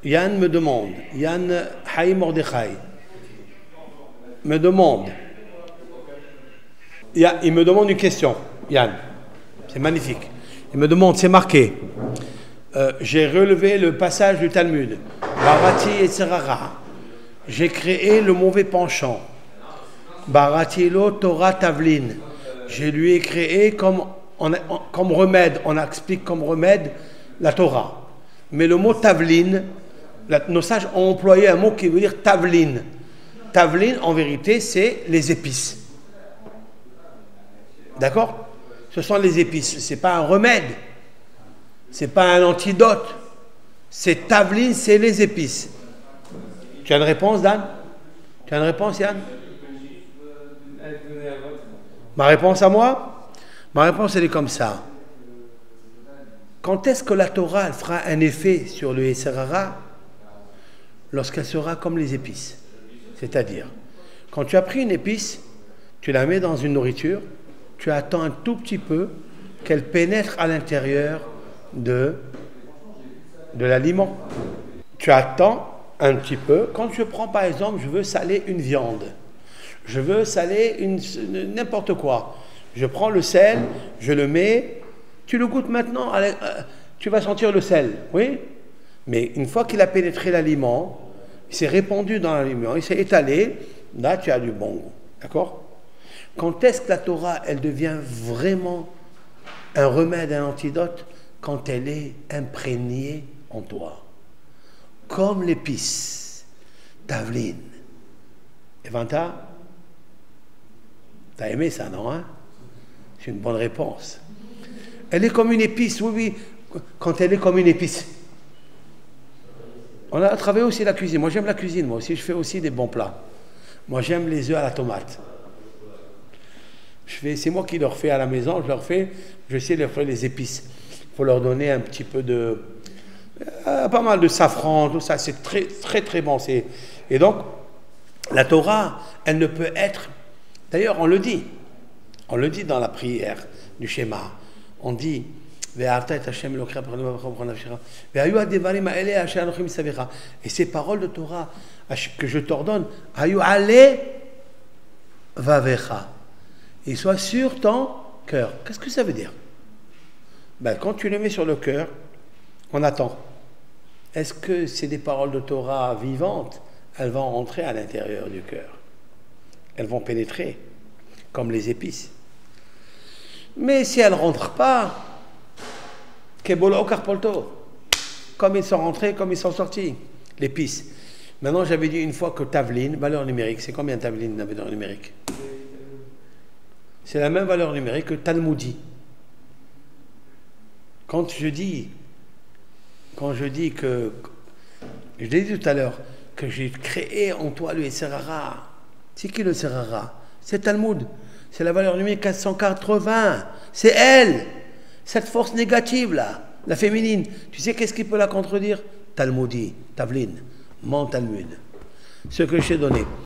Yann me demande, Yann Haï Mordechai me demande, il me demande une question, Yann, c'est magnifique. Il me demande, c'est marqué, j'ai relevé le passage du Talmud, Barati et Serara, j'ai créé le mauvais penchant, Barati lo Torah Tavlin, je lui ai créé comme remède, on explique comme remède la Torah. Mais le mot Tavlin, nos sages ont employé un mot qui veut dire Tavlin. Tavlin, en vérité, c'est les épices. D'accord? Ce sont les épices. Ce n'est pas un remède. Ce n'est pas un antidote. C'est Tavlin, c'est les épices. Tu as une réponse, Dan? Tu as une réponse, Yann? Ma réponse à moi? Ma réponse, elle est comme ça. Quand est-ce que la Torah elle fera un effet sur le Yetzer Hara? Lorsqu'elle sera comme les épices. C'est-à-dire, quand tu as pris une épice, tu la mets dans une nourriture, tu attends un tout petit peu qu'elle pénètre à l'intérieur de l'aliment. Tu attends un petit peu. Quand je prends par exemple, je veux saler une viande, je veux saler n'importe quoi, je prends le sel, je le mets, tu le goûtes maintenant, tu vas sentir le sel, oui? Mais une fois qu'il a pénétré l'aliment, il s'est répandu dans l'aliment, il s'est étalé, là tu as du bon goût, d'accord? Quand est-ce que la Torah, elle devient vraiment un remède, un antidote? Quand elle est imprégnée en toi. Comme l'épice, Tavlin. Evanta, t'as aimé ça, non? Hein? C'est une bonne réponse. Elle est comme une épice, oui, oui, quand elle est comme une épice. On a travaillé aussi la cuisine. Moi, j'aime la cuisine, moi aussi. Je fais aussi des bons plats. Moi, j'aime les œufs à la tomate. C'est moi qui leur fais à la maison. J'essaie de leur faire les épices. Il faut leur donner un petit peu de... pas mal de safran, tout ça. C'est très, très, très bon. Et donc, la Torah, elle ne peut être... D'ailleurs, on le dit. On le dit dans la prière du schéma. On dit... Et ces paroles de Torah que je t'ordonne, et sois sur ton cœur. Qu'est-ce que ça veut dire? Ben, quand tu les mets sur le cœur, on attend. Est-ce que c'est des paroles de Torah vivantes? Elles vont rentrer à l'intérieur du cœur. Elles vont pénétrer, comme les épices. Mais si elles ne rentrent pas, comme ils sont rentrés, comme ils sont sortis, l'épice. Maintenant, j'avais dit une fois que Tavlin, valeur numérique, c'est combien Tavlin la valeur numérique? C'est la même valeur numérique que Talmudi. Quand je dis que, je l'ai dit tout à l'heure, que j'ai créé en toi le Yetzer Hara. C'est qui le Yetzer Hara? C'est Talmud. C'est la valeur numérique 480. C'est elle. Cette force négative là, la féminine, tu sais qu'est-ce qui peut la contredire? Talmudi, Tavlin, mon Talmud. Ce que je t'ai donné.